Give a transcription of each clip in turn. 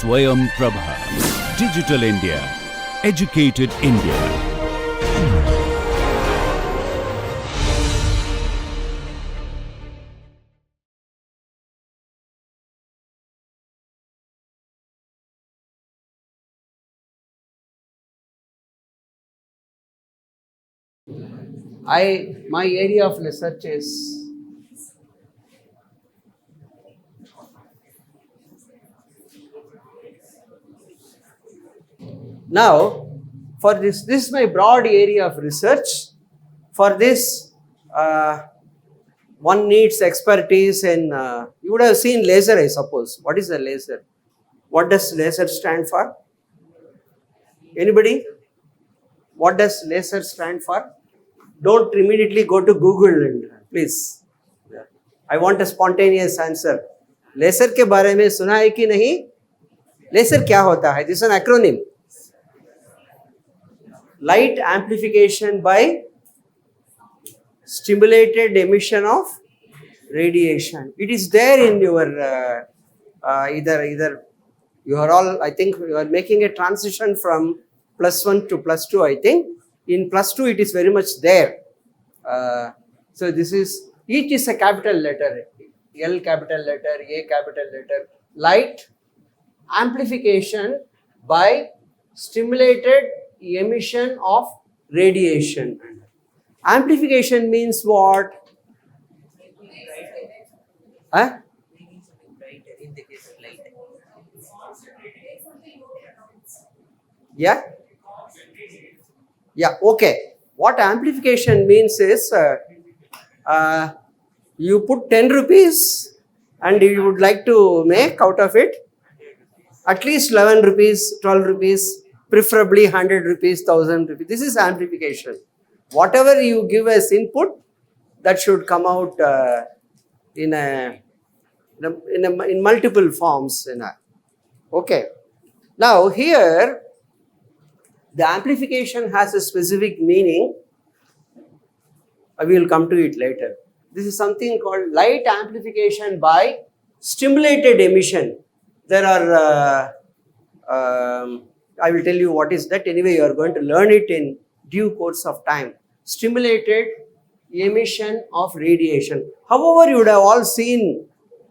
Swayam Prabha. Digital India. Educated India. My area of research is now for this is my broad area of research. For this, one needs expertise in. You would have seen laser, I suppose. What is a laser? What does laser stand for? Anybody? What does laser stand for? Don't immediately go to Google and please. I want a spontaneous answer. Laser के बारे में सुना है कि नहीं? Laser क्या होता है? This is an acronym. Light amplification by stimulated emission of radiation. It is there in your either you are all, I think you are making a transition from +1 to +2, I think. In +2 it is very much there. So this is, each is a capital letter. L capital letter, A capital letter. Light amplification by stimulated emission of radiation. Amplification means what? Huh? Yeah? Yeah, okay. What amplification means is you put 10 rupees and you would like to make out of it at least 11 rupees, 12 rupees, preferably 100 rupees, 1000 rupees. This is amplification. Whatever you give as input, that should come out in multiple forms. Okay. Now here, the amplification has a specific meaning. We will come to it later. This is something called light amplification by stimulated emission. There are, I will tell you what is that. Anyway, you are going to learn it in due course of time. Stimulated emission of radiation. However, you would have all seen,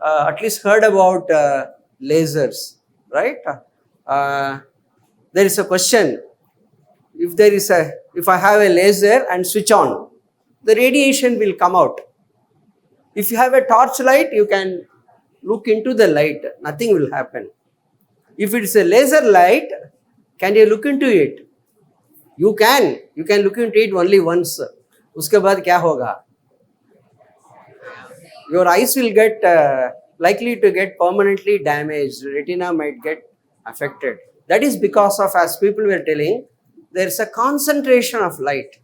at least heard about lasers, right? There is a question. If I have a laser and switch on, the radiation will come out. If you have a torch light, you can look into the light. Nothing will happen. If it is a laser light, can you look into it? You can. You can look into it only once. उसके बाद क्या होगा? Your eyes will get likely to get permanently damaged. Retina might get affected. That is because of, as people were telling, there is a concentration of light.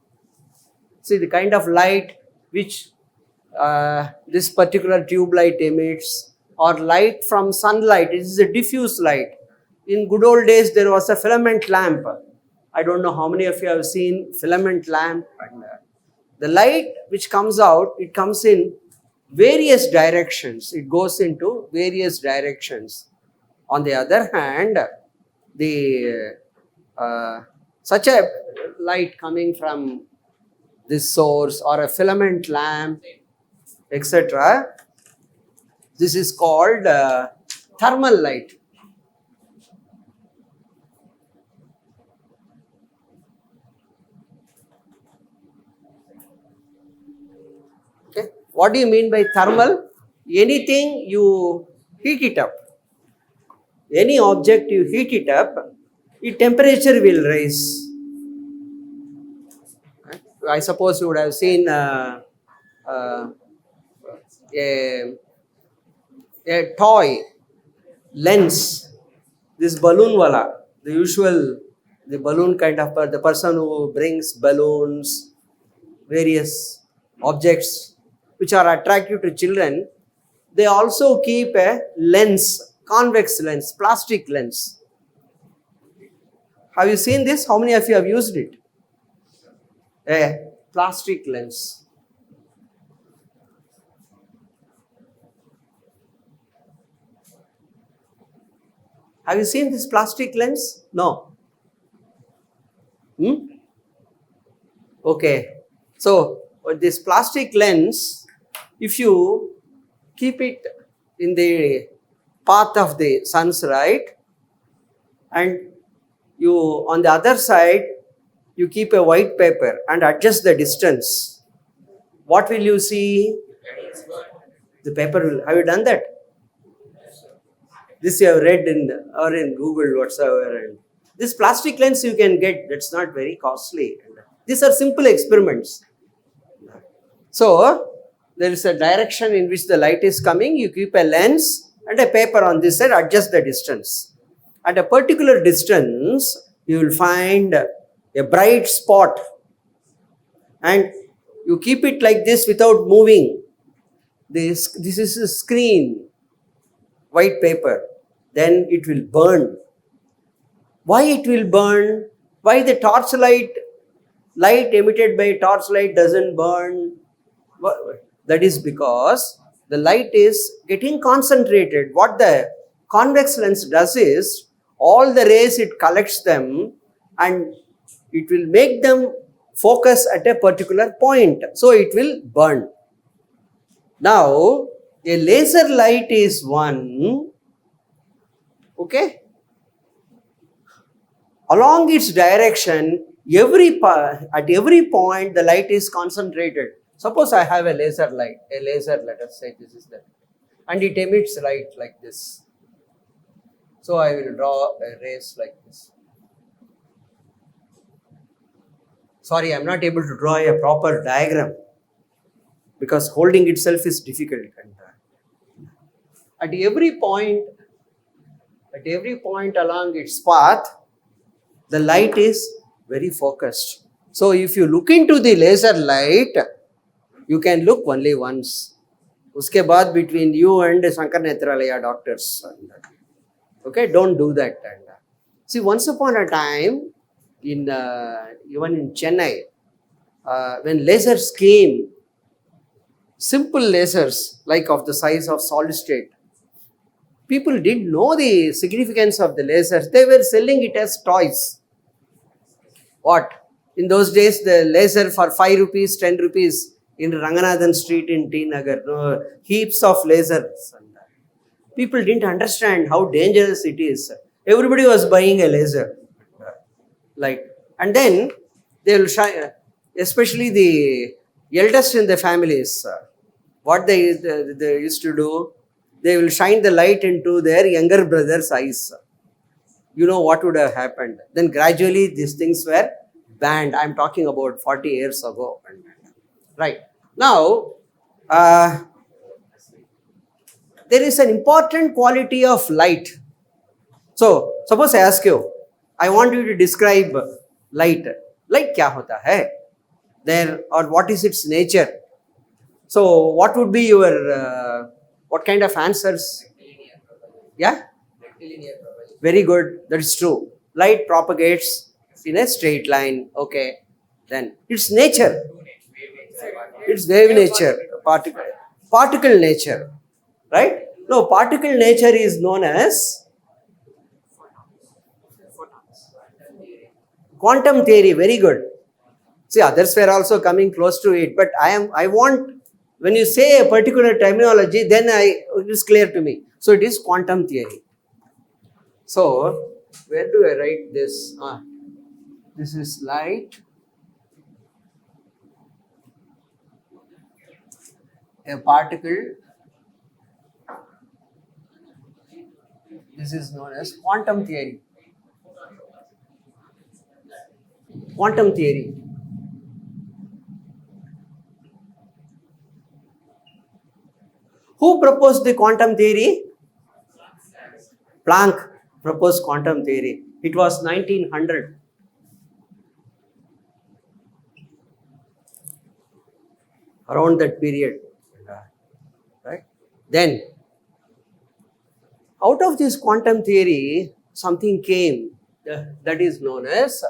See, the kind of light which this particular tube light emits, or light from sunlight, it is a diffuse light. In good old days, there was a filament lamp. I don't know how many of you have seen filament lamp. The light which comes out, it comes in various directions. It goes into various directions. On the other hand, such a light coming from this source or a filament lamp, etc., this is called thermal light. Okay. What do you mean by thermal? Anything you heat it up. Any object you heat it up, its temperature will rise. I suppose you would have seen a toy lens, this balloon wala, the balloon kind of, the person who brings balloons, various objects which are attractive to children, they also keep a lens, convex lens, plastic lens. Have you seen this? How many of you have used it? A plastic lens. Have you seen this plastic lens? No. Okay. So this plastic lens, if you keep it in the path of the sun's light, and you on the other side you keep a white paper and adjust the distance, what will you see? The paper will. Have you done that? This you have read in or in Google whatsoever. And this plastic lens you can get. That's not very costly. These are simple experiments. So there is a direction in which the light is coming. You keep a lens and a paper on this side. Adjust the distance. At a particular distance, you will find a bright spot, and you keep it like this without moving. This is a screen, white paper. Then it will burn. Why it will burn? Why the torchlight, light emitted by torchlight doesn't burn? That is because the light is getting concentrated. What the convex lens does is, all the rays it collects them and it will make them focus at a particular point. So it will burn. Now, a laser light is one. Okay? Along its direction, at every point the light is concentrated. Suppose I have a laser light, let us say this is that, and it emits light like this. So I will draw a rays like this. Sorry, I am not able to draw a proper diagram because holding itself is difficult. At every point along its path, the light is very focused. So if you look into the laser light, you can look only once. Uske baad between you and Shankar Netralaya doctors. Okay, don't do that. See, once upon a time, even in Chennai, when lasers came, simple lasers like of the size of solid state, people didn't know the significance of the lasers. They were selling it as toys. What? In those days, the laser for 5 rupees, 10 rupees in Ranganathan Street in T Nagar, heaps of lasers. People didn't understand how dangerous it is. Everybody was buying a laser. And then they will shine, especially the eldest in the families. What they used to do, they will shine the light into their younger brother's eyes. You know what would have happened. Then gradually these things were banned. I'm talking about 40 years ago. Right. Now, there is an important quality of light. So, suppose I ask you, I want you to describe light. Light kya hota hai? There, or what is its nature? So, what would be your, what kind of answers? Yeah? Very good. That is true. Light propagates in a straight line. Okay. Then, its nature. It's wave nature, particle nature, right? No, particle nature is known as quantum theory. Very good. See, others were also coming close to it, but I want, when you say a particular terminology, then it is clear to me. So it is quantum theory. So where do I write this? This is light. A particle, this is known as quantum theory. Quantum theory. Who proposed the quantum theory? Planck proposed quantum theory. It was 1900. Around that period. Right? Then, out of this quantum theory, something came that is known as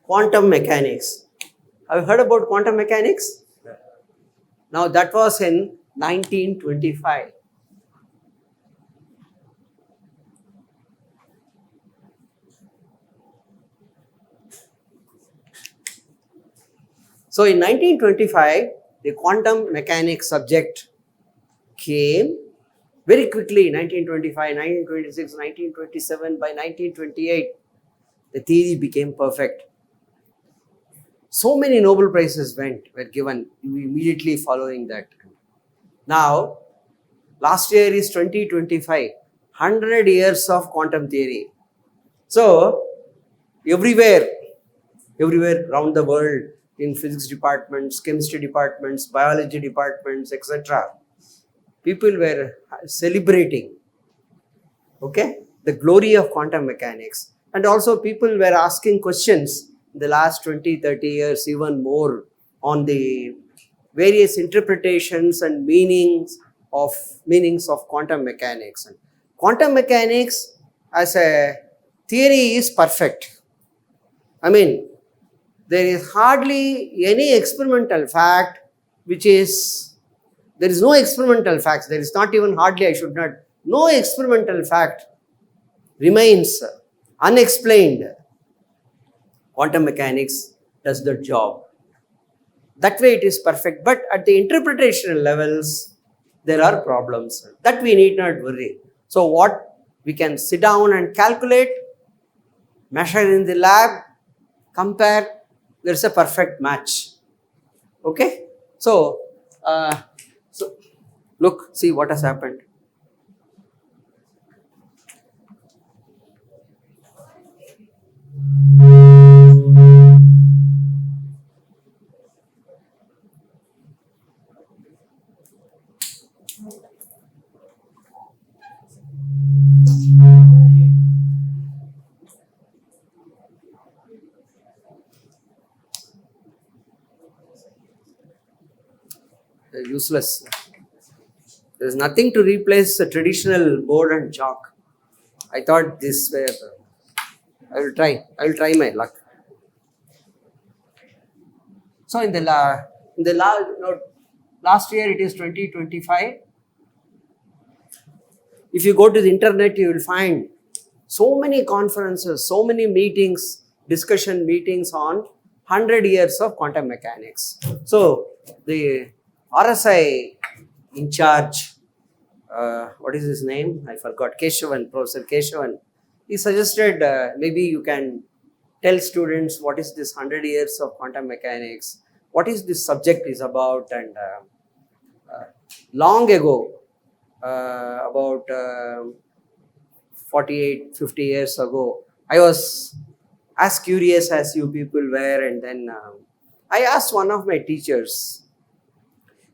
quantum mechanics. Have you heard about quantum mechanics? Now that was in 1925. So in 1925, the quantum mechanics subject came very quickly. 1925, 1926, 1927, by 1928, the theory became perfect. So many Nobel Prizes were given immediately following that. Now, last year is 2025, 100 years of quantum theory. So, everywhere around the world, in physics departments, chemistry departments, biology departments, etc., people were celebrating, okay, the glory of quantum mechanics. And also people were asking questions in the last 20, 30 years, even more, on the various interpretations and meanings of quantum mechanics. And quantum mechanics as a theory is perfect. I mean, there is hardly any experimental fact there is no experimental facts. There is not even hardly, no experimental fact remains unexplained. Quantum mechanics does the job. That way it is perfect. But at the interpretational levels, there are problems. That we need not worry. So what we can sit down and calculate, measure in the lab, compare, there is a perfect match. Okay? So look, see what has happened. Useless. There is nothing to replace a traditional board and chalk. I thought this way. I will try my luck. So in the last year, it is 2025. If you go to the internet, you will find so many conferences, so many meetings, discussion meetings on 100 years of quantum mechanics. So the RSI in charge, what is his name? I forgot. Professor Keshavan. He suggested maybe you can tell students what is this 100 years of quantum mechanics, what is this subject is about. And long ago, about 48, 50 years ago, I was as curious as you people were, and then I asked one of my teachers.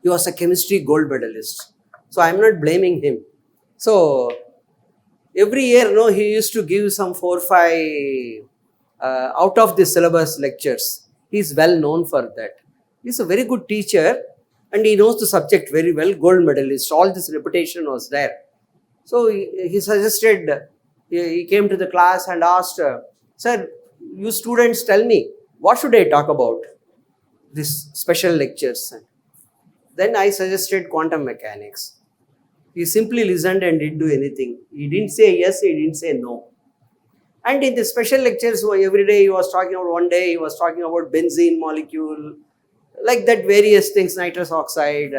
He was a chemistry gold medalist, so I am not blaming him. So every year, he used to give some 4 or 5 out of the syllabus lectures. He is well known for that. He is a very good teacher and he knows the subject very well, gold medalist. All this reputation was there. So he suggested, he came to the class and asked, sir, you students tell me, what should I talk about? This special lectures. Then I suggested quantum mechanics. He simply listened and didn't do anything. He didn't say yes, he didn't say no. And in the special lectures, every day he was talking about, one day he was talking about benzene molecule, like that, various things, nitrous oxide,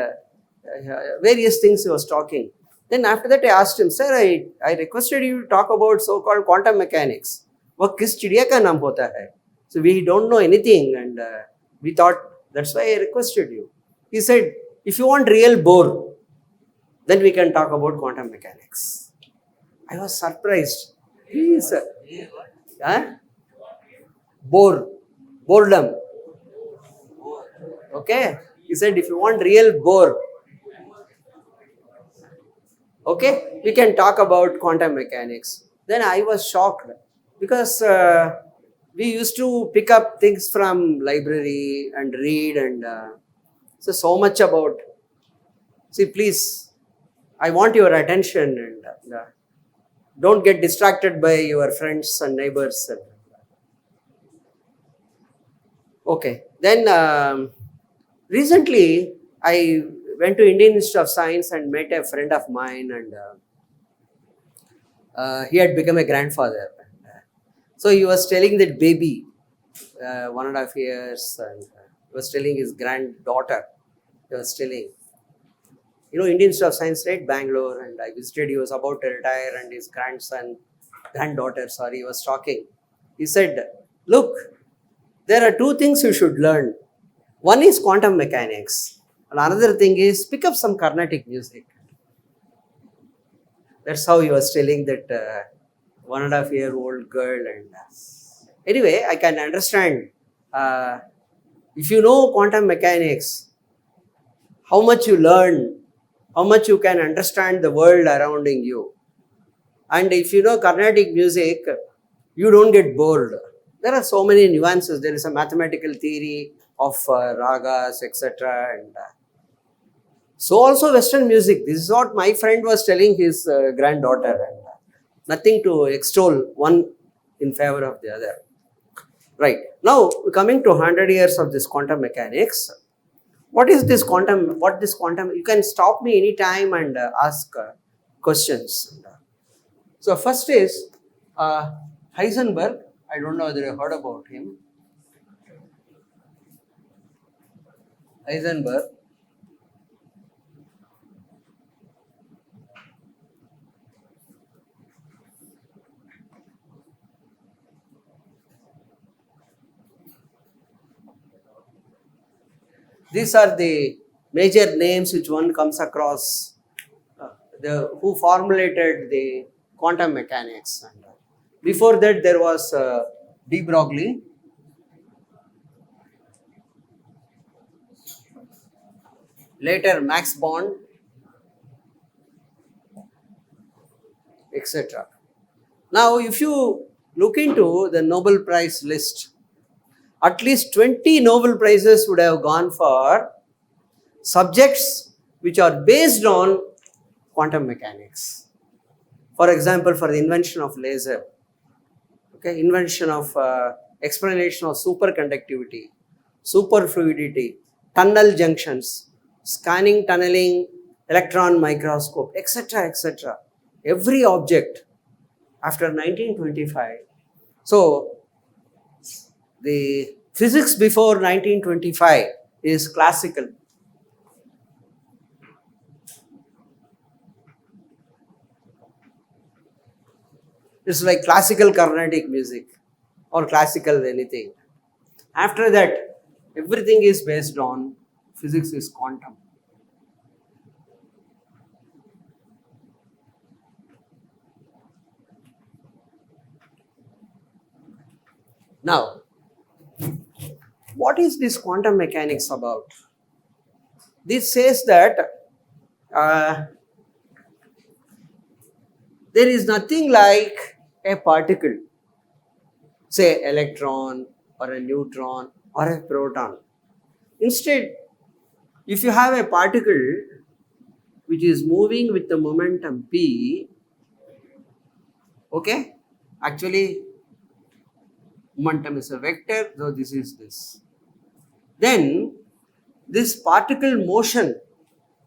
various things he was talking. Then after that I asked him, sir, I requested you to talk about so-called quantum mechanics. वो किस चिड़िया का नाम होता है? So we don't know anything, and we thought, that's why I requested you. He said, if you want real bore, then we can talk about quantum mechanics. I was surprised. He said, boredom. Okay. He said, if you want real bore, okay, we can talk about quantum mechanics. Then I was shocked because we used to pick up things from library and read, and so much about. See, please, I want your attention, and don't get distracted by your friends and neighbors. Okay. Then recently I went to Indian Institute of Science and met a friend of mine, and he had become a grandfather. So he was telling that baby, 1.5 years, and he was telling his granddaughter. He was telling, Indian Institute of Science, right, Bangalore, and I visited. He was about to retire, and his granddaughter, sorry, was talking. He said, "Look, there are two things you should learn. One is quantum mechanics, and another thing is pick up some Carnatic music." That's how he was telling that 1.5-year-old girl. And anyway, I can understand. If you know quantum mechanics, how much you learn, how much you can understand the world surrounding you. And if you know Carnatic music, you don't get bored. There are so many nuances. There is a mathematical theory of ragas, etc. And so also Western music. This is what my friend was telling his granddaughter. And nothing to extol one in favor of the other. Right. Now, coming to 100 years of this quantum mechanics, what is this quantum? What this quantum? You can stop me anytime and ask questions. So first is Heisenberg. I don't know whether you heard about him. Heisenberg. These are the major names which one comes across, who formulated the quantum mechanics. And before that, there was de Broglie. Later, Max Born, etc. Now, if you look into the Nobel Prize list, at least 20 Nobel Prizes would have gone for subjects which are based on quantum mechanics. For example, for the invention of laser, okay, invention of explanation of superconductivity, superfluidity, tunnel junctions, scanning, tunneling, electron microscope, etc., etc. Every object after 1925. So, the physics before 1925 is classical. It's like classical Carnatic music or classical anything. After that, everything is based on physics is quantum. Now, what is this quantum mechanics about? This says that there is nothing like a particle, say electron or a neutron or a proton. Instead, if you have a particle which is moving with the momentum p, okay, actually momentum is a vector, so this is this. Then this particle motion,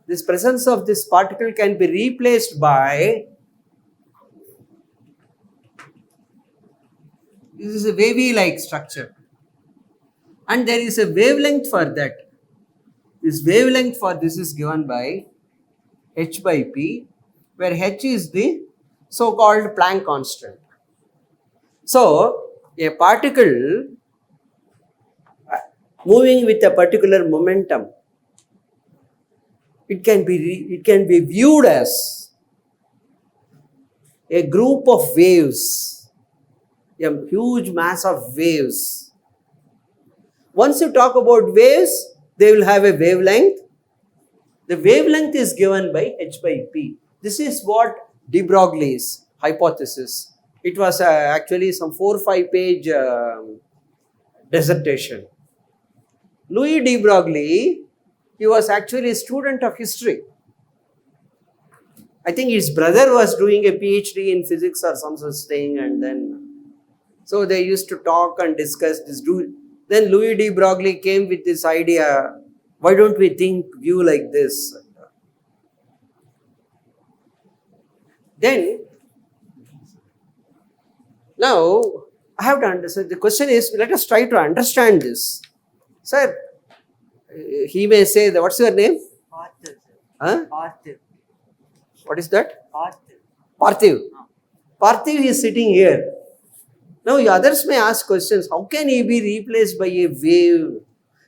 this presence of this particle can be replaced by, this is a wavy like structure, and there is a wavelength for that. This wavelength for this is given by h by p, where h is the so-called Planck constant. So, a particle moving with a particular momentum, it can be viewed as a group of waves, a huge mass of waves. Once you talk about waves, they will have a wavelength. The wavelength is given by h by p. This is what de Broglie's hypothesis. It was actually some 4 or 5 page dissertation. Louis de Broglie, he was actually a student of history. I think his brother was doing a PhD in physics or some such thing, and then so they used to talk and discuss this. Then Louis de Broglie came with this idea, why don't we think view like this? Then, now, I have to understand, the question is, let us try to understand this. Sir, he may say, that, what's your name? Parthiv. Huh? Parthiv. What is that? Parthiv. Parthiv. Parthiv is sitting here. Now, others may ask questions, how can he be replaced by a wave?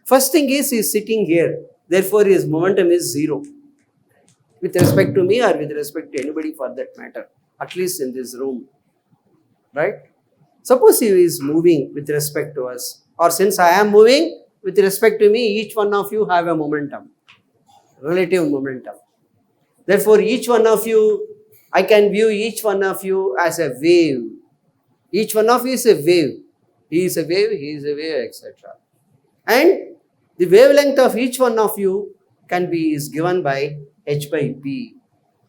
First thing is, he is sitting here. Therefore, his momentum is zero. With respect to me or with respect to anybody for that matter. At least in this room. Right? Suppose he is moving with respect to us. Or since I am moving, with respect to me, each one of you have a momentum. Relative momentum. Therefore, each one of you, I can view each one of you as a wave. Each one of you is a wave. He is a wave, he is a wave, etc. And the wavelength of each one of you is given by h by p.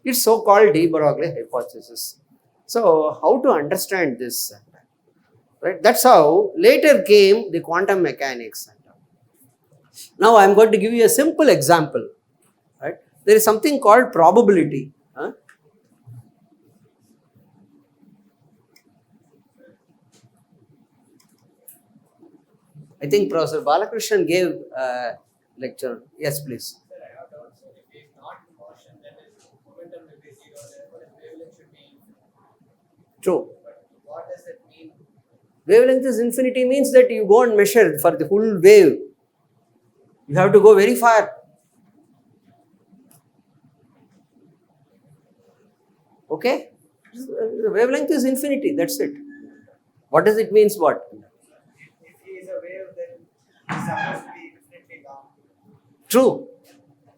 It's so-called de Broglie hypothesis. So, how to understand this? Right? That's how later came the quantum mechanics. Now, I am going to give you a simple example. Right? There is something called probability. Huh? I think Professor Balakrishnan gave a lecture. Yes, please. Sir, I have to also, if it is not in motion, then its momentum will be zero, therefore its wavelength should be infinite. True. But what does that mean? Wavelength is infinity means that you go and measure for the full wave. You have to go very far. Okay? The wavelength is infinity, that's it. What does it means what? If he is a wave, then he is supposed to be infinitely long. True.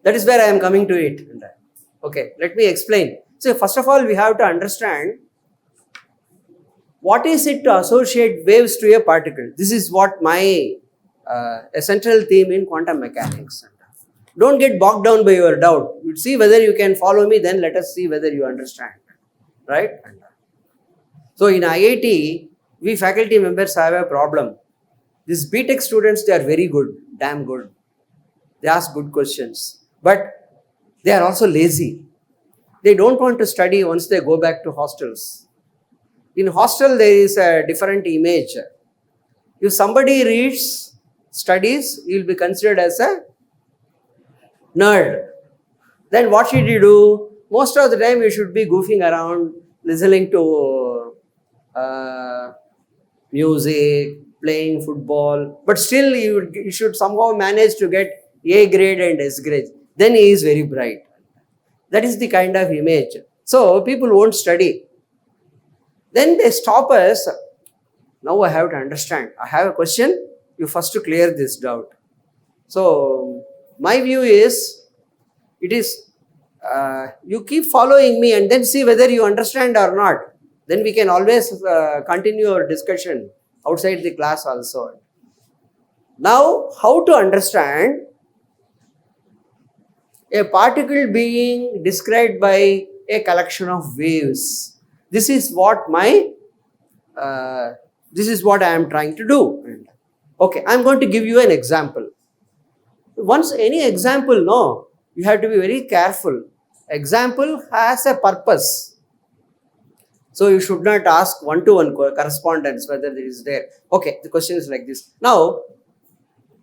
That is where I am coming to it. Okay, let me explain. So, first of all, we have to understand what is it to associate waves to a particle. This is what my a central theme in quantum mechanics. Don't get bogged down by your doubt. You see whether you can follow me, then let us see whether you understand. Right? So, in IIT, we faculty members have a problem. These BTech students, they are very good, damn good. They ask good questions. But they are also lazy. They don't want to study once they go back to hostels. In hostel, there is a different image. If somebody reads, studies, he will be considered as a nerd. Then what should you do? Most of the time, you should be goofing around, listening to music, playing football. But still, you should somehow manage to get A grade and S grade. Then he is very bright. That is the kind of image. So, people won't study. Then they stop us. Now I have to understand. I have a question. You first to clear this doubt. So, my view is, it is, you keep following me and then see whether you understand or not. Then we can always continue our discussion outside the class also. Now, how to understand a particle being described by a collection of waves? This is what I am trying to do. Okay, I am going to give you an example. Once any example, no, you have to be very careful. Example has a purpose. So you should not ask one-to-one correspondence whether it is there. Okay, the question is like this. Now,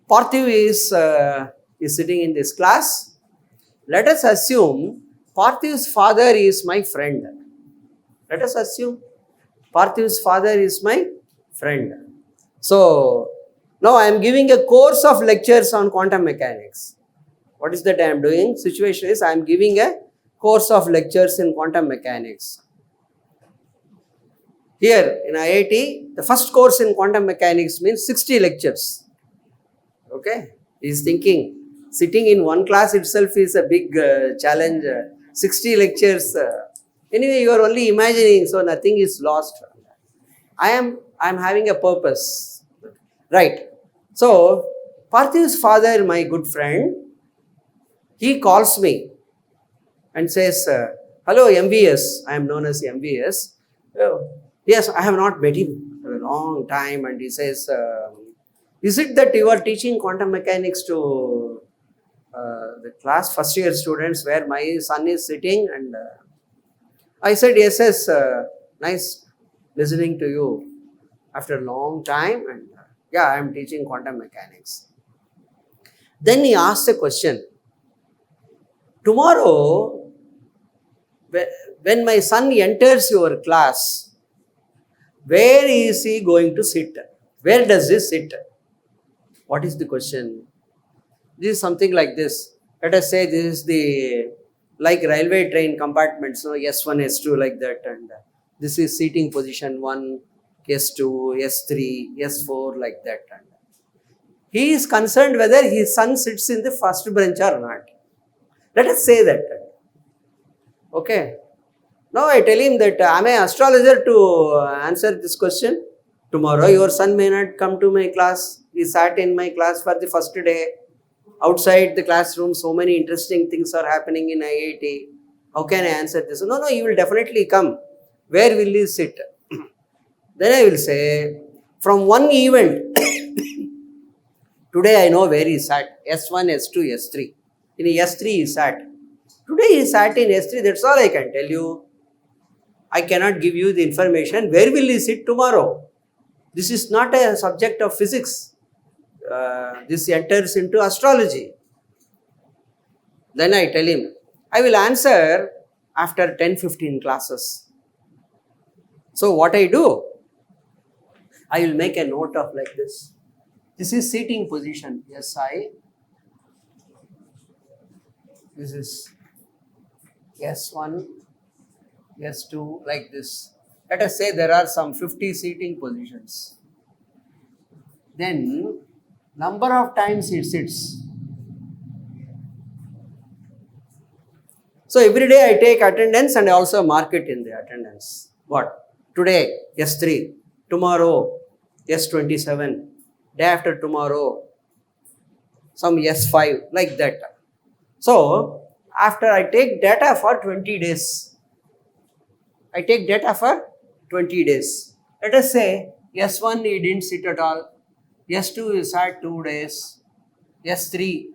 Parthiv is sitting in this class. Let us assume Parthiv's father is my friend. Let us assume Parthiv's father is my friend. So, now I am giving a course of lectures on quantum mechanics. What is that I am doing? Situation is I am giving a course of lectures in quantum mechanics. Here in IIT, the first course in quantum mechanics means 60 lectures. Okay? He is thinking, sitting in one class itself is a big challenge. 60 lectures. Anyway, you are only imagining, so nothing is lost. I am having a purpose. Right. So, Parthiv's father, my good friend, he calls me and says, hello MVS, I am known as MVS. Yes, I have not met him for a long time, and he says, Is it that you are teaching quantum mechanics to the class first year students where my son is sitting? And I said, yes, yes, nice listening to you after a long time. And yeah, I am teaching quantum mechanics. Then he asked a question. Tomorrow, when my son enters your class, where is he going to sit? Where does he sit? What is the question? This is something like this. Let us say this is the, like railway train compartments, S1, S2 like that, and this is seating position 1, S2, S3, S4 like that. And he is concerned whether his son sits in the first bench or not. Let us say that. Okay. Now I tell him that I am an astrologer to answer this question. Tomorrow your son may not come to my class. He sat in my class for the first day. Outside the classroom, so many interesting things are happening in IIT. How can I answer this? No, he will definitely come. Where will he sit? Then I will say, from one event, today I know where he sat. S1, S2, S3. In S3 he sat. Today he sat in S3, that's all I can tell you. I cannot give you the information. Where will he sit tomorrow? This is not a subject of physics. This enters into astrology. Then I tell him, I will answer after 10-15 classes. So what I do? I will make a note of like this. This is seating position, SI. This is S1, S2, like this. Let us say there are some 50 seating positions. Then number of times it sits. So every day I take attendance and I also mark it in the attendance. What? Today S3, tomorrow S27, day after tomorrow some S5, like that. So after I take data for 20 days, I take data for 20 days. Let us say S1 he didn't sit at all. S2 is at 2 days, S3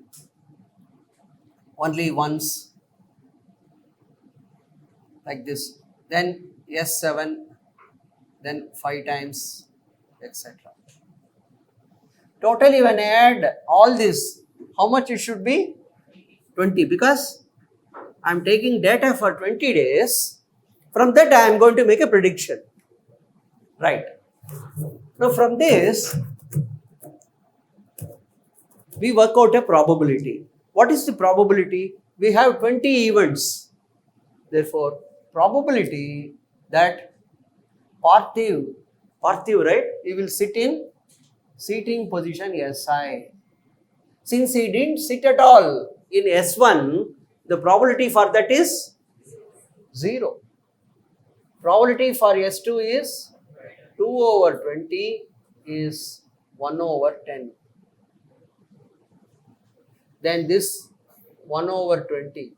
only once, like this, then S7, then 5 times, etc. Totally when I add all this, how much it should be? 20, because I am taking data for 20 days, from that I am going to make a prediction, right? Now from this, we work out a probability. What is the probability? We have 20 events. Therefore, probability that Parthiv, right? He will sit in seating position SI. Since he didn't sit at all in S1, the probability for that is 0. Probability for S2 is 2 over 20 is 1 over 10. Then this 1 over 20.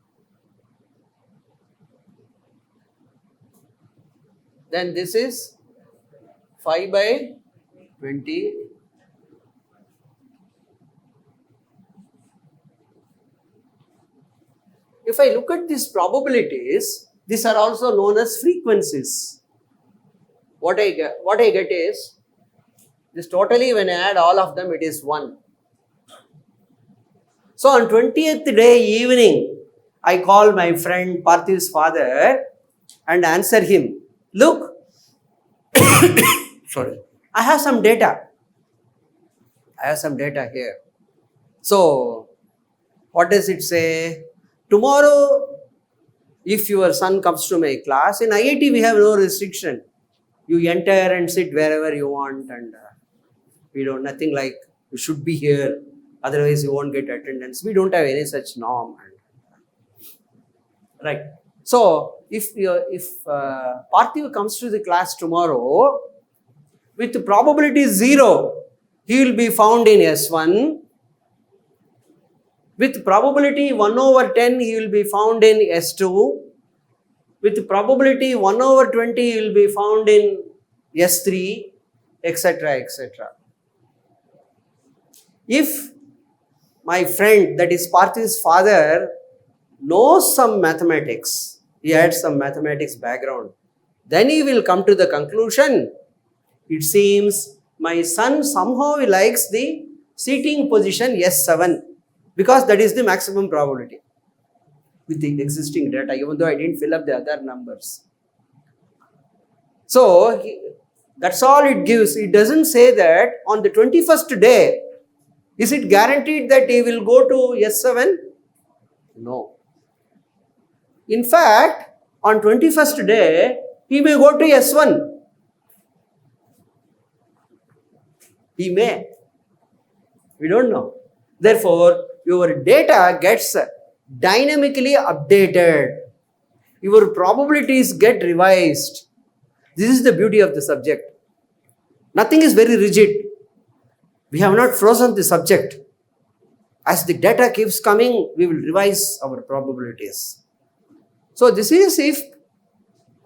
Then this is 5 by 20. If I look at these probabilities, these are also known as frequencies. What I get is, this totally when I add all of them, it is 1. So on 20th day evening, I call my friend Parthiv's father and answer him, look, sorry, I have some data. Here. So, what does it say? Tomorrow, if your son comes to my class, in IIT we have no restriction. You enter and sit wherever you want, and we don't, nothing like you should be here, otherwise you won't get attendance. We don't have any such norm. Right. So, if Parthiv comes to the class tomorrow, with probability 0, he will be found in S1. With probability 1 over 10, he will be found in S2. With probability 1 over 20, he will be found in S3, etc., etc. If my friend, that is Parthi's father, knows some mathematics, he had some mathematics background, then he will come to the conclusion, it seems my son somehow likes the seating position S7 because that is the maximum probability with the existing data, even though I didn't fill up the other numbers. So that's all it gives. It doesn't say that on the 21st day, is it guaranteed that he will go to S7? No. In fact, on 21st day, he may go to S1. He may. We don't know. Therefore, your data gets dynamically updated. Your probabilities get revised. This is the beauty of the subject. Nothing is very rigid. We have not frozen the subject. As the data keeps coming, we will revise our probabilities. So this is if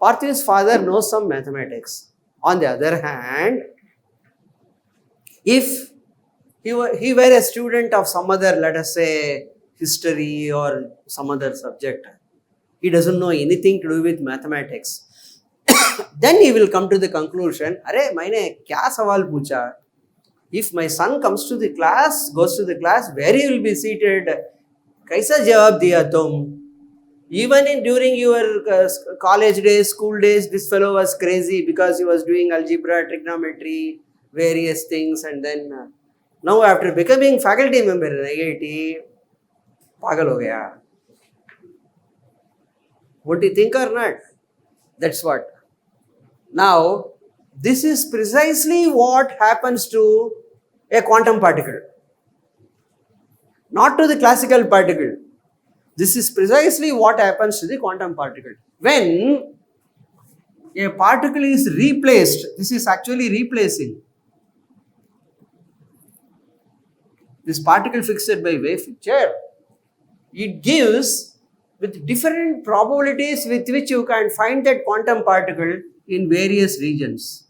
Parthi's father knows some mathematics. On the other hand, if he were a student of some other, let us say, history or some other subject, he doesn't know anything to do with mathematics, then he will come to the conclusion, अरे मैंने क्या सवाल पूछा? If my son comes to the class, goes to the class, where he will be seated? कैसा जवाब दिया तुम? Even during your college days, school days, this fellow was crazy because he was doing algebra, trigonometry, various things, and then now after becoming faculty member in IIT, pagal ho gaya. What do you think or not? That's what. Now, this is precisely what happens to a quantum particle, not to the classical particle. This is precisely what happens to the quantum particle. When a particle is replaced, this is actually replacing. This particle fixed by wave picture, it gives with different probabilities with which you can find that quantum particle in various regions.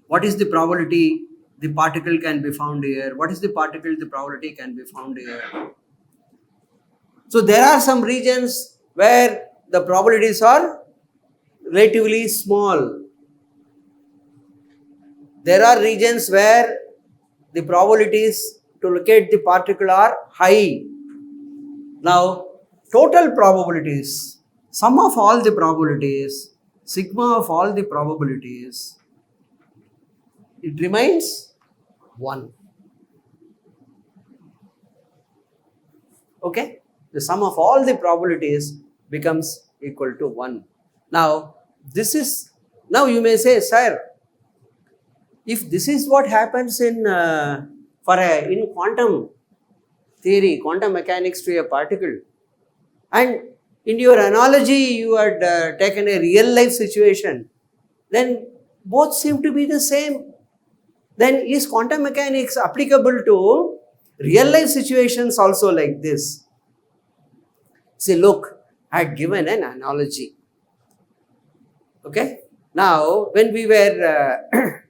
What is the probability the particle can be found here? What is the particle the probability can be found here? So there are some regions where the probabilities are relatively small. There are regions where the probabilities to locate the particle are high. Now, total probabilities, sum of all the probabilities, sigma of all the probabilities, it remains 1. Okay? The sum of all the probabilities becomes equal to 1. Now, now you may say, sir, if this is what happens in quantum theory, quantum mechanics to a particle, and in your analogy you had taken a real life situation, then both seem to be the same. Then is quantum mechanics applicable to real life situations also like this? See, look, I had given an analogy. Okay? Now, when we were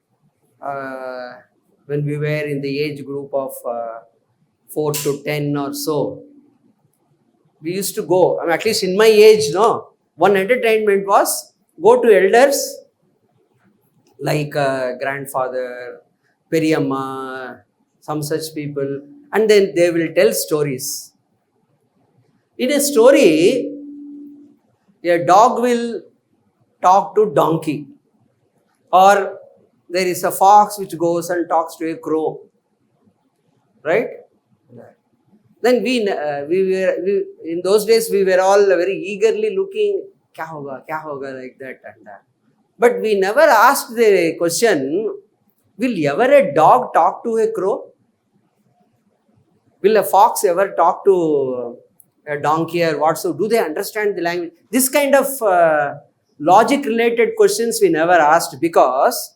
in the age group of 4 to 10 or so, we used to go, at least in my age, no, one entertainment was go to elders like grandfather, Periyamma, some such people, and then they will tell stories. In a story, a dog will talk to donkey, or there is a fox which goes and talks to a crow, right? Then we in those days we were all very eagerly looking, kya hoga, like that and that. But we never asked the question, will ever a dog talk to a crow? Will a fox ever talk to a donkey or what? So do they understand the language? This kind of logic related questions we never asked, because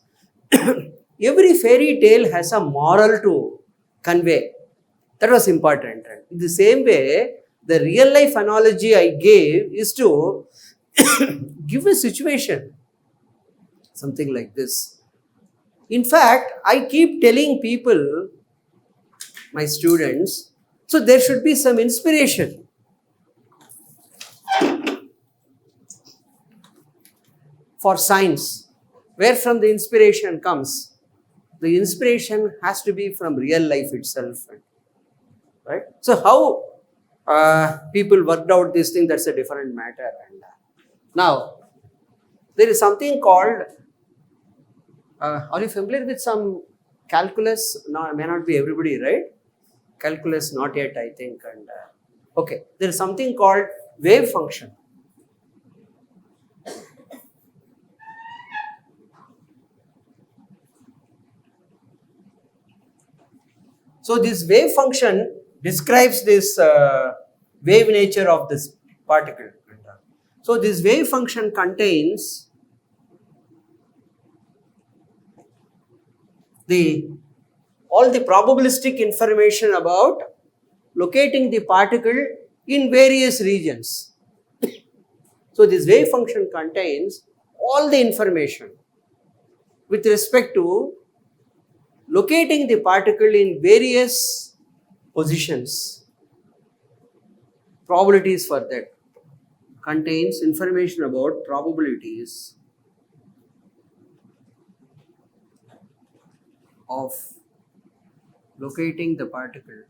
every fairy tale has a moral to convey. That was important. In the same way, the real life analogy I gave is to give a situation, something like this. In fact, I keep telling people, my students. So there should be some inspiration. For science, where from the inspiration comes? The inspiration has to be from real life itself, right? So how people worked out this thing, that's a different matter. And now there is something called, are you familiar with some calculus? No, may not be everybody, right? Calculus, not yet, I think. And okay, there is something called wave function. So this wave function describes this wave nature of this particle. So this wave function contains all the probabilistic information about locating the particle in various regions. So this wave function contains all the information with respect to locating the particle in various positions. Probabilities for that. Contains information about probabilities of locating the particle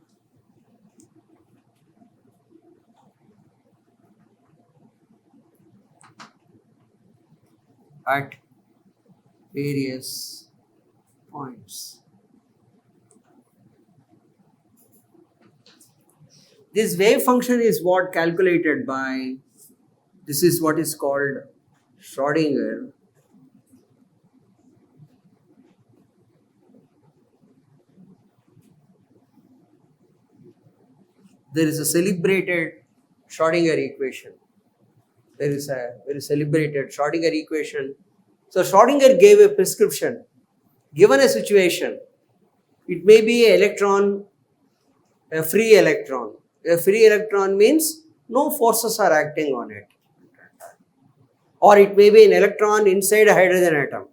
at various points. This wave function is what calculated by, this is what is called Schrödinger. There is a celebrated Schrödinger equation. There is a very celebrated Schrödinger equation. So Schrödinger gave a prescription. Given a situation, it may be an electron, a free electron. A free electron means no forces are acting on it. Or it may be an electron inside a hydrogen atom.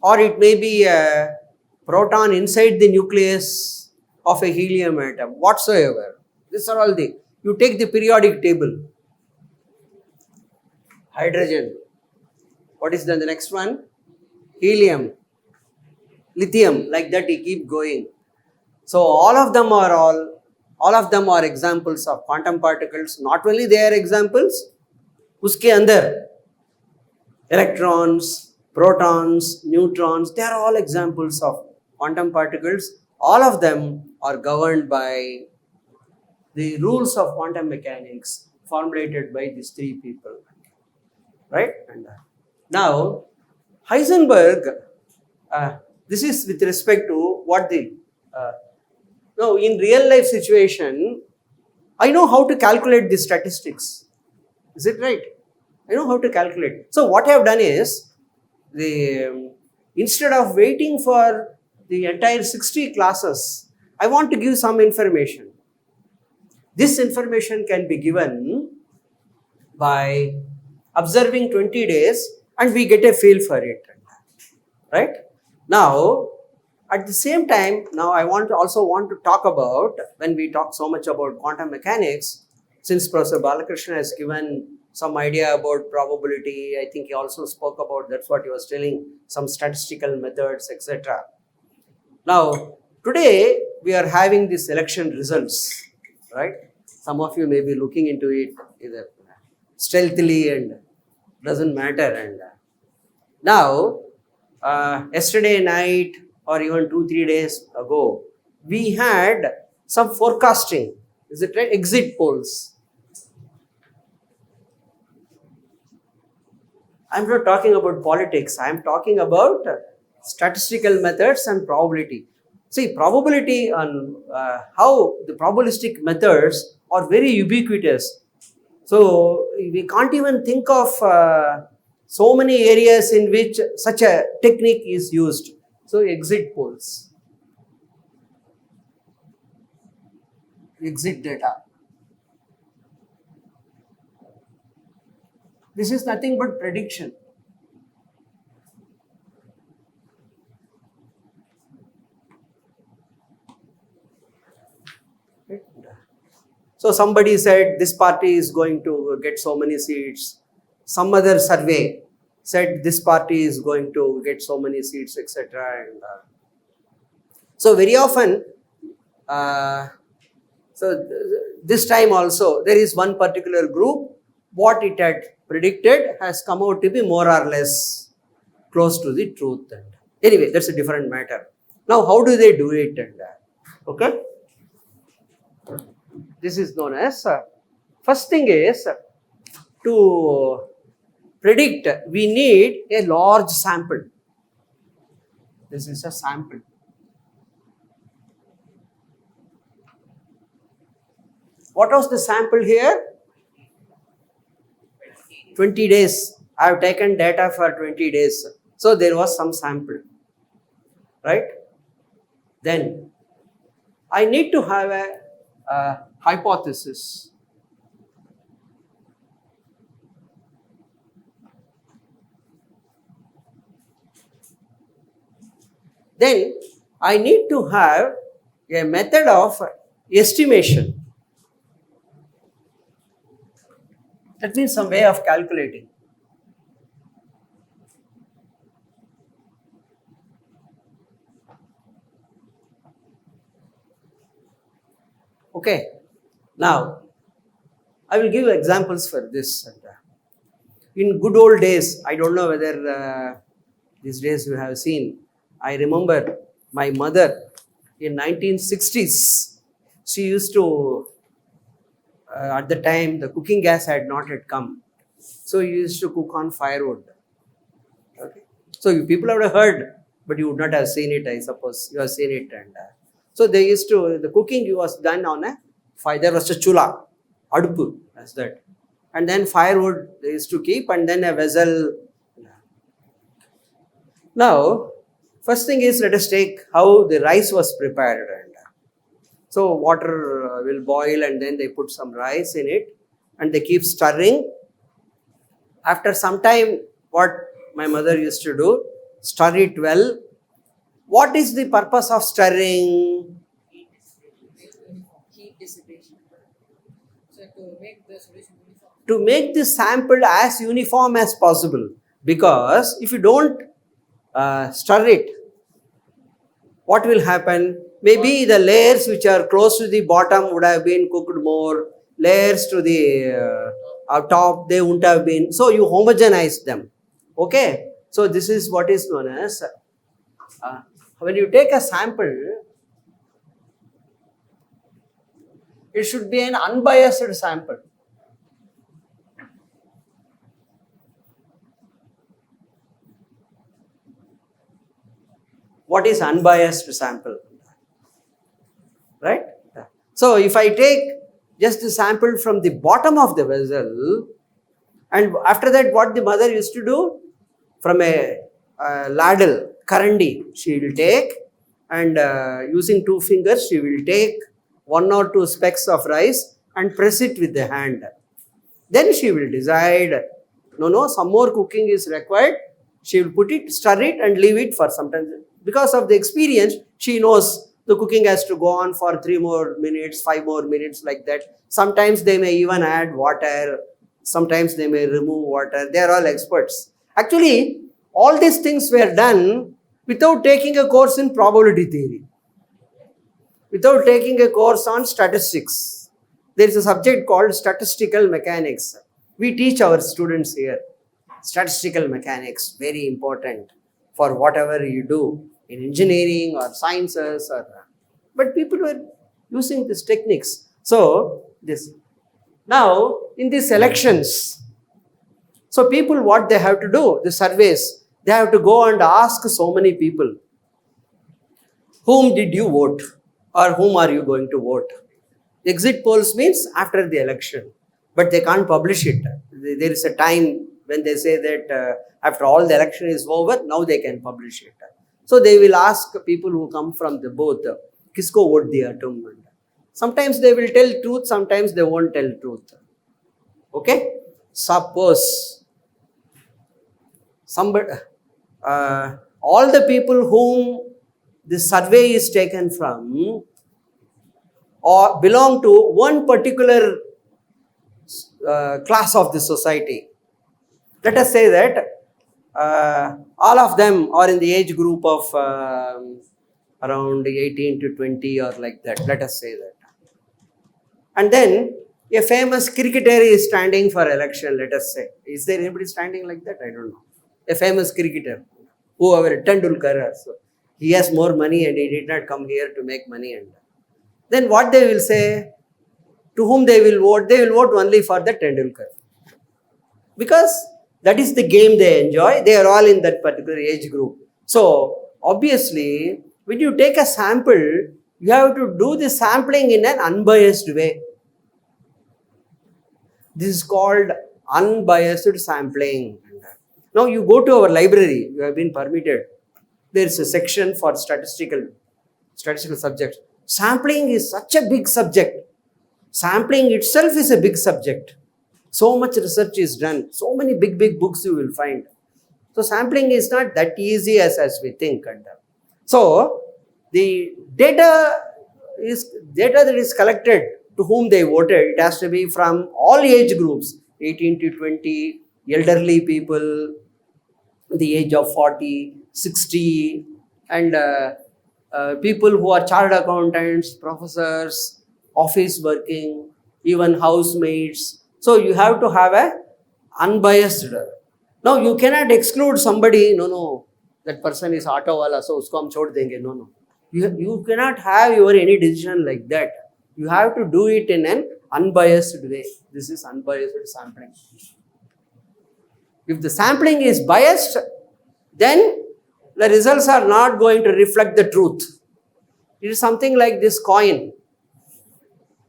Or it may be a proton inside the nucleus of a helium atom, whatsoever. These are all the, you take the periodic table. Hydrogen. What is then the next one? Helium. Lithium. Like that you keep going. So all of them are examples of quantum particles. Not only they are examples, uske andar electrons, protons, neutrons, they are all examples of quantum particles. All of them are governed by the rules of quantum mechanics formulated by these three people, right? And now Heisenberg, this is with respect to what the now in real life situation, I know how to calculate the statistics. Is it right? I know how to calculate. So what I have done is, instead of waiting for the entire 60 classes, I want to give some information. This information can be given by observing 20 days and we get a feel for it, right? Now, at the same time, now I also want to talk about, when we talk so much about quantum mechanics, since Professor Balakrishna has given some idea about probability, I think he also spoke about, that's what he was telling, some statistical methods, etc. Now, today we are having the selection results, right? Some of you may be looking into it either stealthily and doesn't matter. And now, yesterday night or even 2-3 days ago, we had some forecasting. Is it right? Exit polls. I'm not talking about politics. I'm talking about statistical methods and probability. See, probability and how the probabilistic methods are very ubiquitous. So we can't even think of so many areas in which such a technique is used. So exit polls, exit data. This is nothing but prediction. So somebody said this party is going to get so many seats. Some other survey said this party is going to get so many seats, etc. And so very often, this time also there is one particular group, what it had predicted has come out to be more or less close to the truth. And anyway, that's a different matter. Now, how do they do it? And okay, this is known as first thing is to predict, we need a large sample. This is a sample. What was the sample here? 20 days. I have taken data for 20 days. So there was some sample, right? Then I need to have a hypothesis. Then I need to have a method of estimation. That means some way of calculating. Okay, now I will give examples for this. In good old days, I don't know whether these days you have seen, I remember my mother in 1960s, she used to, at the time the cooking gas had not yet come, so you used to cook on firewood. Okay, so you people have heard, but you would not have seen it, I suppose. You have seen it. And so they used to, the cooking was done on a fire. There was a chula, adupu, as that, and then firewood they used to keep, and then a vessel. Now, first thing is, let us take how the rice was prepared. And so water will boil, and then they put some rice in it, and they keep stirring. After some time, what my mother used to do, stir it well. What is the purpose of stirring? Heat dissipation. So to make the solution uniform. To make the sample as uniform as possible. Because if you don't stir it, what will happen? Maybe the layers which are close to the bottom would have been cooked more. Layers to the top, they wouldn't have been. So you homogenize them. Okay. So this is what is known as, when you take a sample, it should be an unbiased sample. What is unbiased sample? Right? So if I take just the sample from the bottom of the vessel, and after that what the mother used to do, from a ladle, karandi, she will take, and using 2 fingers she will take 1 or 2 specks of rice and press it with the hand. Then she will decide, no, some more cooking is required. She will put it, stir it, and leave it for some time. Because of the experience, she knows the cooking has to go on for 3 more minutes, 5 more minutes, like that. Sometimes they may even add water. Sometimes they may remove water. They are all experts. Actually, all these things were done without taking a course in probability theory, without taking a course on statistics. There is a subject called statistical mechanics. We teach our students here. Statistical mechanics, very important for whatever you do in engineering or sciences. But people were using these techniques. So, this. Now, in these elections, so people, what they have to do, the surveys, they have to go and ask so many people, whom did you vote, or whom are you going to vote? Exit polls means after the election, but they can't publish it. There is a time when they say that after all the election is over, now they can publish it. So they will ask people who come from the booth, kisko vote diya tum? Sometimes they will tell truth, sometimes they won't tell truth. Okay? Suppose somebody, all the people whom the survey is taken from, or belong to one particular class of the society. Let us say that all of them are in the age group of around 18 to 20 or like that. Let us say that. And then a famous cricketer is standing for election, let us say. Is there anybody standing like that? I don't know. A famous cricketer, whoever, Tendulkar. So he has more money and he did not come here to make money. And then what they will say, to whom they will vote? They will vote only for the Tendulkar. Because that is the game they enjoy. They are all in that particular age group. So obviously, when you take a sample, you have to do the sampling in an unbiased way. This is called unbiased sampling. Now you go to our library, you have been permitted. There is a section for statistical subjects. Sampling is such a big subject. Sampling itself is a big subject. So much research is done. So many big books you will find. So sampling is not that easy as we think. So the data that is collected, to whom they voted, it has to be from all age groups, 18 to 20, elderly people, the age of 40, 60, and people who are chartered accountants, professors, office working, even housemaids. So you have to have a unbiased. Now you cannot exclude somebody, no, that person is auto wala, so usko hum chhod denge, no. You cannot have your any decision like that. You have to do it in an unbiased way. This is unbiased sampling. If the sampling is biased, then the results are not going to reflect the truth. It is something like this coin,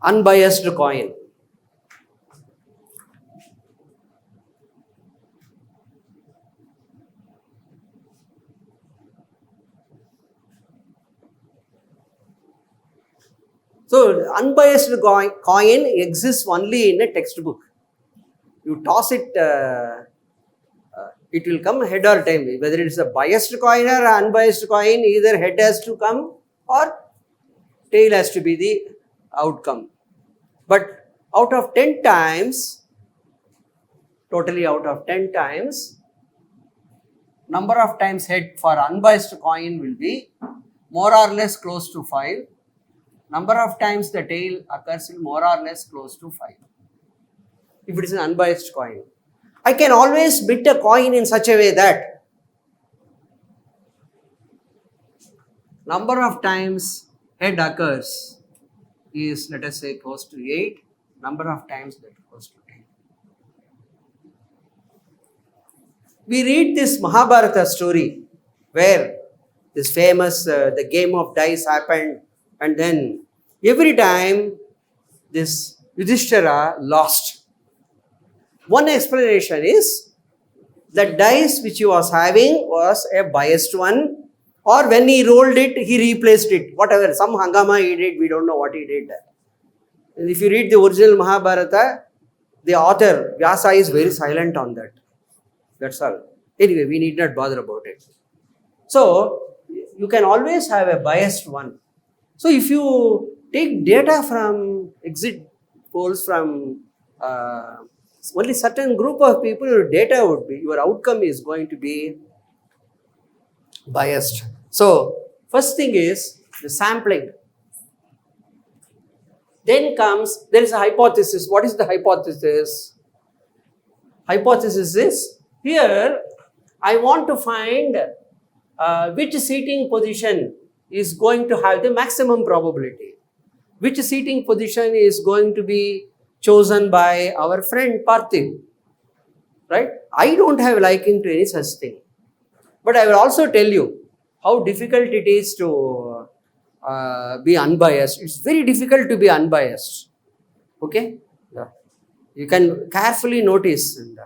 unbiased coin. So, unbiased coin exists only in a textbook. You toss it, it will come head or tail. Whether it is a biased coin or unbiased coin, either head has to come or tail has to be the outcome. But out of 10 times, totally out of 10 times, number of times head for unbiased coin will be more or less close to 5. Number of times the tail occurs will more or less close to 5. If it is an unbiased coin. I can always bid a coin in such a way that number of times head occurs is, let us say, close to 8. Number of times that close to 10. We read this Mahabharata story where this famous, the game of dice happened, and then every time this Yudhishthira lost. One explanation is the dice which he was having was a biased one, or when he rolled it, he replaced it. Whatever, some hangama he did, we don't know what he did. And if you read the original Mahabharata, the author, Vyasa, is very silent on that. That's all. Anyway, we need not bother about it. So, you can always have a biased one. So, if you take data from exit polls from only certain group of people, your data would be, your outcome is going to be biased. So, first thing is the sampling. Then comes, there is a hypothesis. What is the hypothesis? Hypothesis is, here I want to find which seating position is going to have the maximum probability. Which seating position is going to be chosen by our friend Parthiv, right? I don't have liking to any such thing. But I will also tell you how difficult it is to be unbiased. It's very difficult to be unbiased. Okay? Yeah. You can carefully notice. And,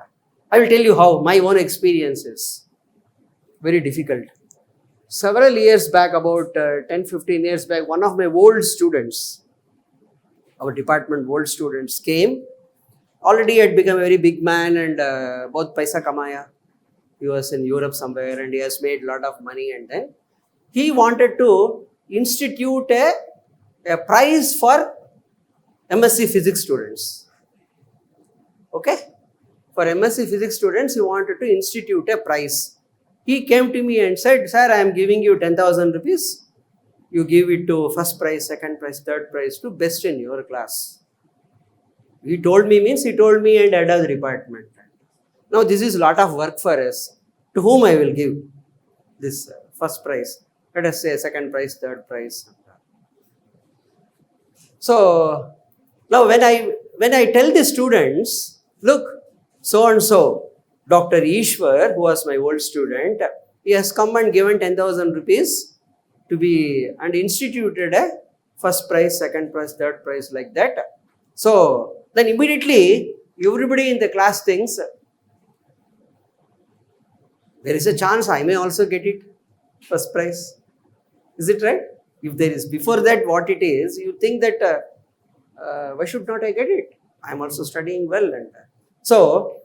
I will tell you how my own experience is. Very difficult. Several years back, about 10-15 years back, one of my old students, our department old students came. Already had become a very big man and both paisa kamaya. He was in Europe somewhere and he has made a lot of money, and then he wanted to institute a prize for MSc Physics students. Okay? For MSc Physics students, he wanted to institute a prize. He came to me and said, sir, I am giving you 10,000 rupees. You give it to first prize, second prize, third prize to best in your class. He told me means he told me and head of the department. Now this is a lot of work for us. To whom I will give this first prize? Let us say second prize, third prize. So now when I tell the students, look, so and so, Dr. Ishwar, who was my old student, he has come and given 10,000 rupees to be and instituted a first prize, second prize, third prize like that. So then immediately everybody in the class thinks there is a chance I may also get it, first prize. Is it right? If there is before that what it is, you think that why should not I get it? I am also studying well. And so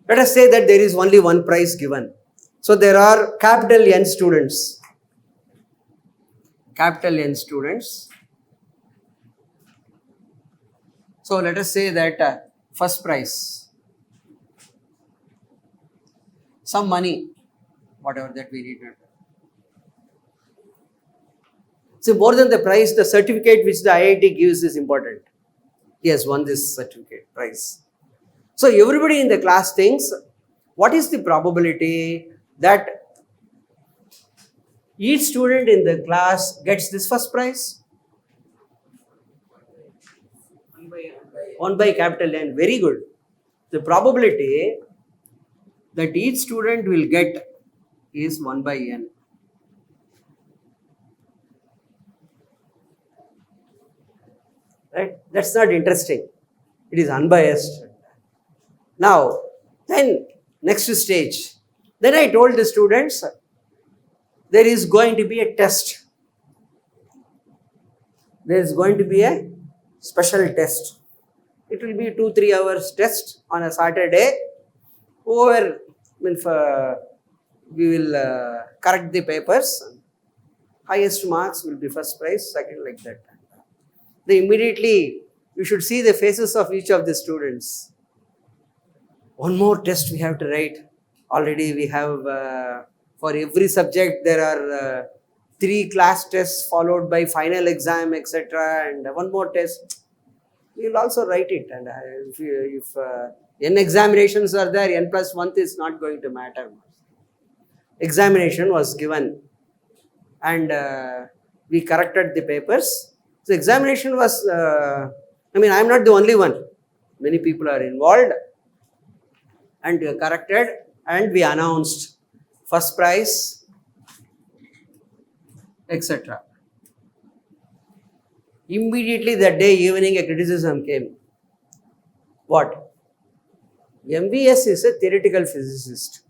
let us say that there is only one prize given. So there are capital N students. Capital N students. So let us say that first prize, some money, whatever that we need. So more than the prize, the certificate which the IIT gives is important. He has won this certificate, prize. So everybody in the class thinks, what is the probability that each student in the class gets this first prize? 1 by capital N. Very good. The probability that each student will get is 1 by N. Right? That's not interesting. It is unbiased. Now, then next stage. Then I told the students, there is going to be a test. There is going to be a special test. It will be 2-3 hours test on a Saturday. Over, we will correct the papers. Highest marks will be first prize, second like that. Then immediately you should see the faces of each of the students. One more test we have to write. Already we have, for every subject there are 3 class tests followed by final exam, etc. And one more test. We will also write it. And if N examinations are there, N plus 1 is not going to matter. Examination was given and we corrected the papers. So examination was, I am not the only one. Many people are involved and corrected and we announced first prize, etc. Immediately that day evening a criticism came. What? MVS is a theoretical physicist.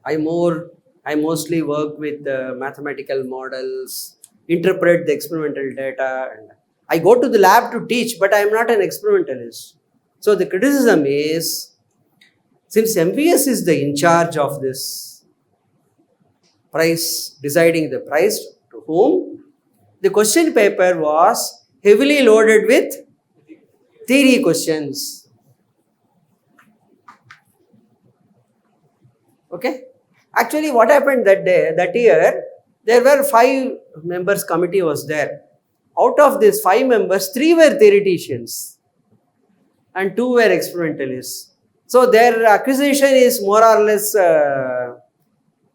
I mostly work with mathematical models, interpret the experimental data. And I go to the lab to teach, but I am not an experimentalist. So the criticism is, since MVS is the in charge of this prize, deciding the prize to whom, the question paper was heavily loaded with theory questions. Okay? Actually, what happened that year, there were 5 members committee was there. Out of these 5 members, 3 were theoreticians and 2 were experimentalists. So their accusation is more or less,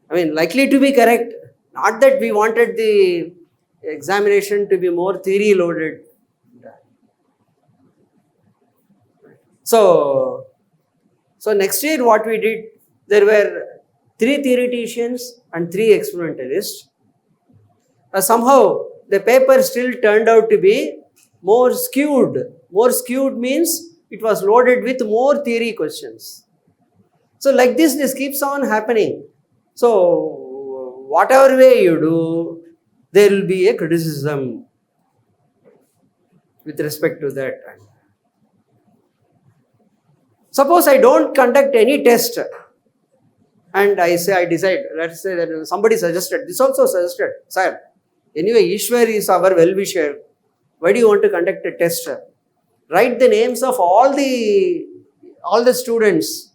likely to be correct. Not that we wanted the examination to be more theory loaded. So next year what we did, there were 3 theoreticians and 3 experimentalists. Somehow the paper still turned out to be more skewed. More skewed means it was loaded with more theory questions. So like this keeps on happening. So whatever way you do, there will be a criticism with respect to that. Suppose I don't conduct any test and I decide, let's say that somebody suggested, this also suggested, sir, anyway Ishwar is our well-wisher, Why do you want to conduct a test? Write the names of all the students,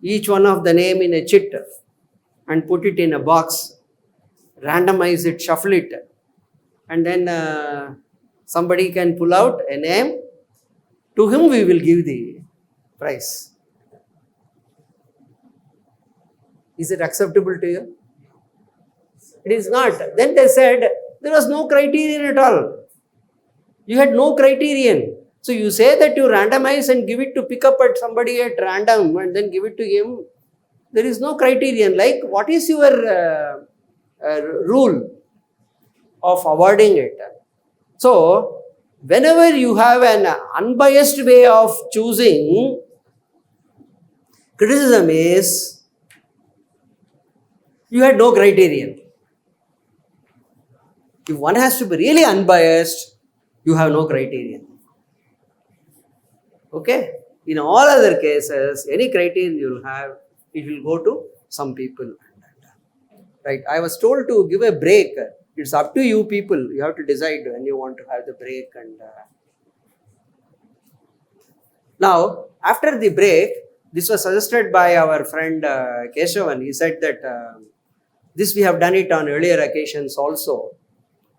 each one of the name in a chit, and put it in a box, randomize it, shuffle it, and then somebody can pull out a name. To whom we will give the prize. Is it acceptable to you? It is not. Then they said there was no criterion at all. You had no criterion. So you say that you randomize and give it to pick up at somebody at random and then give it to him. There is no criterion. Like, what is your rule of awarding it? So, whenever you have an unbiased way of choosing, criticism is you had no criterion. If one has to be really unbiased, you have no criterion. Okay? In all other cases, any criterion you will have, it will go to some people. Right? I was told to give a break. It's up to you people. You have to decide when you want to have the break. And now, after the break, this was suggested by our friend Keshavan. He said that this we have done it on earlier occasions also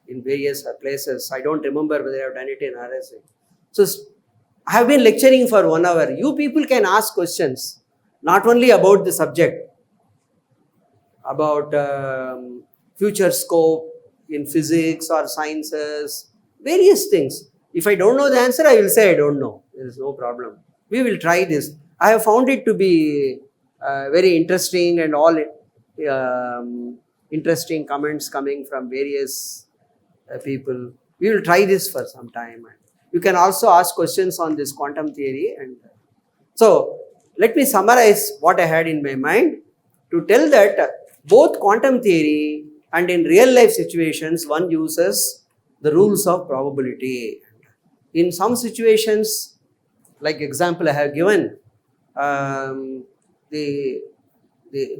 in various places. I don't remember whether I have done it in RSA. So, I have been lecturing for 1 hour. You people can ask questions, not only about the subject, about future scope in physics or sciences, various things. If I don't know the answer, I will say I don't know. There is no problem. We will try this. I have found it to be very interesting, and all interesting comments coming from various people. We will try this for some time. You can also ask questions on this quantum theory. And so, let me summarize what I had in my mind to tell that both quantum theory and in real life situations, one uses the rules of probability. In some situations, like example I have given, the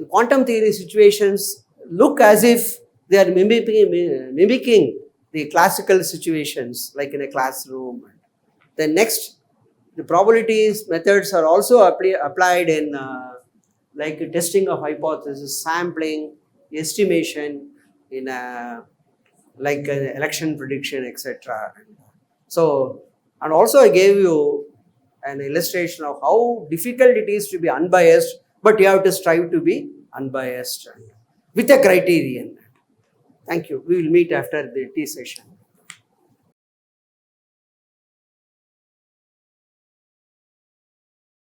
quantum theory situations look as if they are mimicking the classical situations, like in a classroom. Then next, the probabilities methods are also applied in like testing of hypothesis, sampling, estimation, in like election prediction, etc. So, and also I gave you an illustration of how difficult it is to be unbiased, but you have to strive to be unbiased with a criterion. Thank you. We will meet after the tea session.